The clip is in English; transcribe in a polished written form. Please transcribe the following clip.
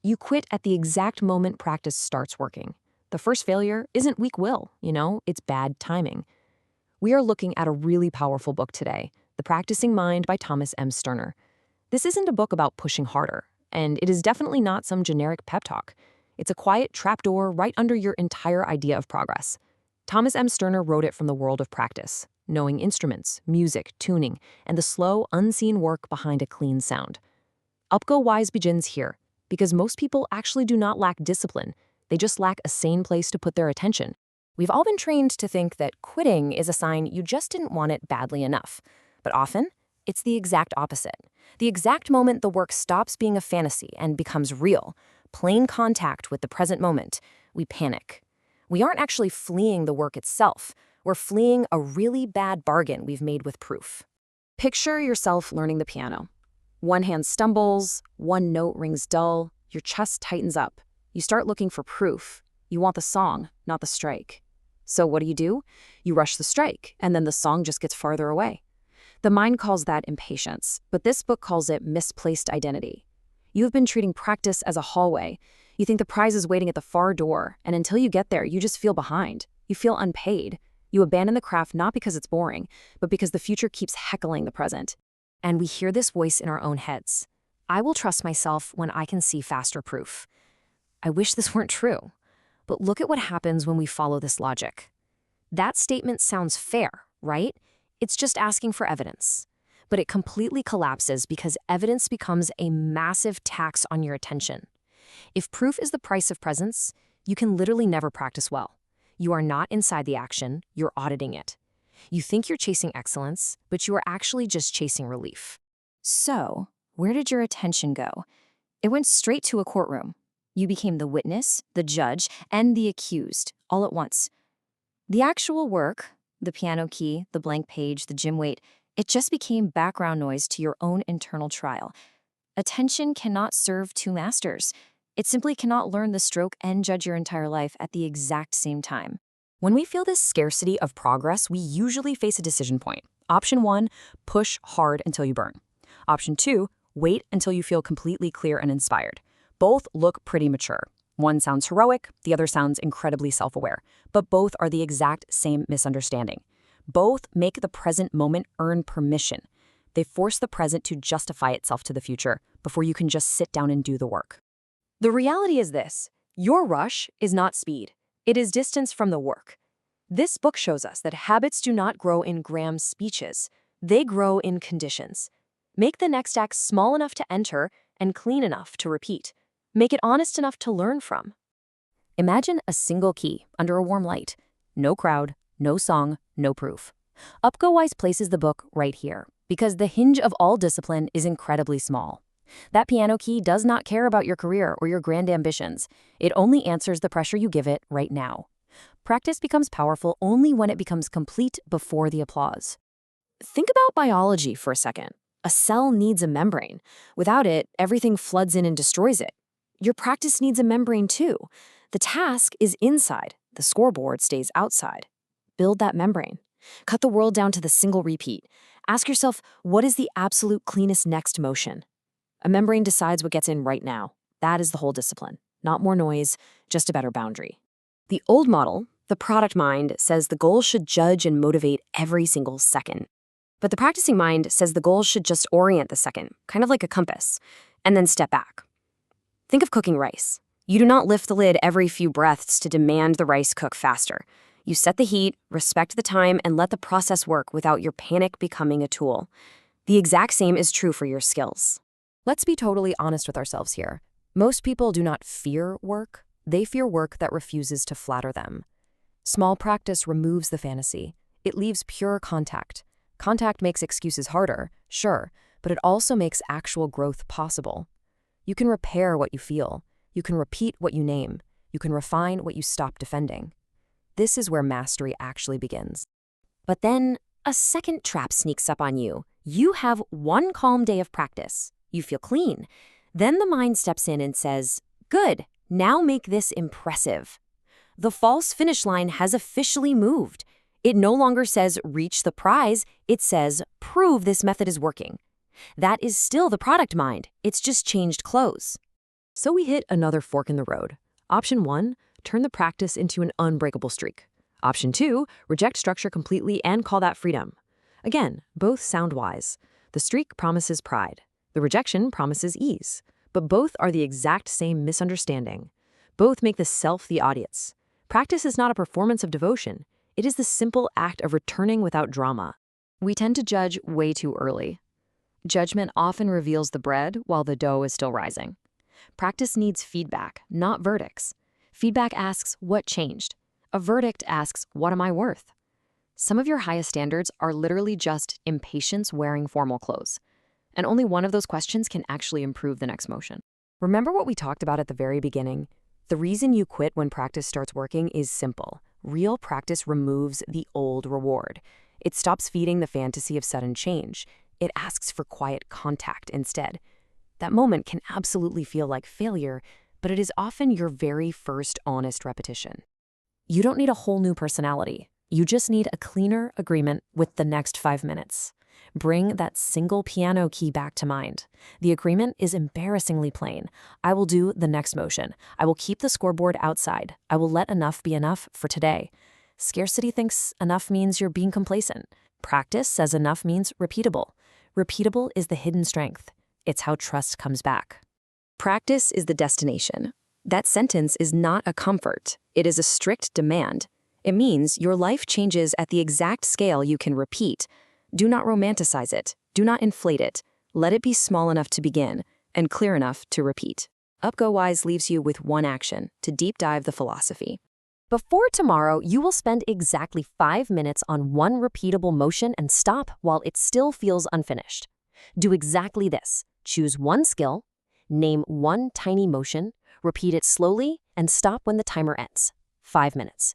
You quit at the exact moment practice starts working. The first failure isn't weak will, it's bad timing. We are looking at a really powerful book today, The Practicing Mind by Thomas M. Sterner. This isn't a book about pushing harder, and it is definitely not some generic pep talk. It's a quiet trapdoor right under your entire idea of progress. Thomas M. Sterner wrote it from the world of practice, knowing instruments, music, tuning, and the slow, unseen work behind a clean sound. Upgo Wise begins here, because most people actually do not lack discipline. They just lack a sane place to put their attention. We've all been trained to think that quitting is a sign you just didn't want it badly enough. But often, it's the exact opposite. The exact moment the work stops being a fantasy and becomes real, plain contact with the present moment, we panic. We aren't actually fleeing the work itself. We're fleeing a really bad bargain we've made with proof. Picture yourself learning the piano. One hand stumbles, one note rings dull, your chest tightens up. You start looking for proof. You want the song, not the strike. So what do? You rush the strike, and then the song just gets farther away. The mind calls that impatience, but this book calls it misplaced identity. You have been treating practice as a hallway. You think the prize is waiting at the far door, and until you get there, you just feel behind. You feel unpaid. You abandon the craft not because it's boring, but because the future keeps heckling the present. And we hear this voice in our own heads. I will trust myself when I can see faster proof. I wish this weren't true, but look at what happens when we follow this logic. That statement sounds fair, right? It's just asking for evidence. But it completely collapses because evidence becomes a massive tax on your attention. If proof is the price of presence, you can literally never practice well. You are not inside the action, you're auditing it. You think you're chasing excellence, but you are actually just chasing relief. So, where did your attention go? It went straight to a courtroom. You became the witness, the judge, and the accused, all at once. The actual work, the piano key, the blank page, the gym weight, it just became background noise to your own internal trial. Attention cannot serve two masters. It simply cannot learn the stroke and judge your entire life at the exact same time. When we feel this scarcity of progress, we usually face a decision point. Option 1, push hard until you burn. Option 2, wait until you feel completely clear and inspired. Both look pretty mature. One sounds heroic, the other sounds incredibly self-aware, but both are the exact same misunderstanding. Both make the present moment earn permission. They force the present to justify itself to the future before you can just sit down and do the work. The reality is this: your rush is not speed. It is distance from the work. This book shows us that habits do not grow in grand speeches. They grow in conditions. Make the next act small enough to enter and clean enough to repeat. Make it honest enough to learn from. Imagine a single key under a warm light. No crowd, no song, no proof. Upgo Wise places the book right here, because the hinge of all discipline is incredibly small. That piano key does not care about your career or your grand ambitions. It only answers the pressure you give it right now. Practice becomes powerful only when it becomes complete before the applause. Think about biology for a second. A cell needs a membrane. Without it, everything floods in and destroys it. Your practice needs a membrane too. The task is inside. The scoreboard stays outside. Build that membrane. Cut the world down to the single repeat. Ask yourself, what is the absolute cleanest next motion? A membrane decides what gets in right now. That is the whole discipline. Not more noise, just a better boundary. The old model, the product mind, says the goal should judge and motivate every single second. But the practicing mind says the goal should just orient the second, kind of like a compass, and then step back. Think of cooking rice. You do not lift the lid every few breaths to demand the rice cook faster. You set the heat, respect the time, and let the process work without your panic becoming a tool. The exact same is true for your skills. Let's be totally honest with ourselves here. Most people do not fear work. They fear work that refuses to flatter them. Small practice removes the fantasy. It leaves pure contact. Contact makes excuses harder, sure, but it also makes actual growth possible. You can repair what you feel. You can repeat what you name. You can refine what you stop defending. This is where mastery actually begins. But then, a second trap sneaks up on you. You have one calm day of practice. You feel clean. Then the mind steps in and says, good, now make this impressive. The false finish line has officially moved. It no longer says reach the prize, it says prove this method is working. That is still the product mind, it's just changed clothes. So we hit another fork in the road. Option 1, turn the practice into an unbreakable streak. Option 2, reject structure completely and call that freedom. Again, both sound wise. The streak promises pride. The rejection promises ease. But both are the exact same misunderstanding. Both make the self the audience. Practice is not a performance of devotion. It is the simple act of returning without drama. We tend to judge way too early. Judgment often reveals the bread while the dough is still rising. Practice needs feedback, not verdicts. Feedback asks, what changed? A verdict asks, what am I worth? Some of your highest standards are literally just impatience wearing formal clothes. And only one of those questions can actually improve the next motion. Remember what we talked about at the very beginning? The reason you quit when practice starts working is simple. Real practice removes the old reward. It stops feeding the fantasy of sudden change. It asks for quiet contact instead. That moment can absolutely feel like failure, but it is often your very first honest repetition. You don't need a whole new personality. You just need a cleaner agreement with the next 5 minutes. Bring that single piano key back to mind. The agreement is embarrassingly plain. I will do the next motion. I will keep the scoreboard outside. I will let enough be enough for today. Scarcity thinks enough means you're being complacent. Practice says enough means repeatable. Repeatable is the hidden strength. It's how trust comes back. Practice is the destination. That sentence is not a comfort. It is a strict demand. It means your life changes at the exact scale you can repeat. Do not romanticize it. Do not inflate it. Let it be small enough to begin and clear enough to repeat. UpGoWise leaves you with one action to deep dive the philosophy. Before tomorrow, you will spend exactly 5 minutes on one repeatable motion and stop while it still feels unfinished. Do exactly this. Choose one skill, name one tiny motion, repeat it slowly, and stop when the timer ends. 5 minutes.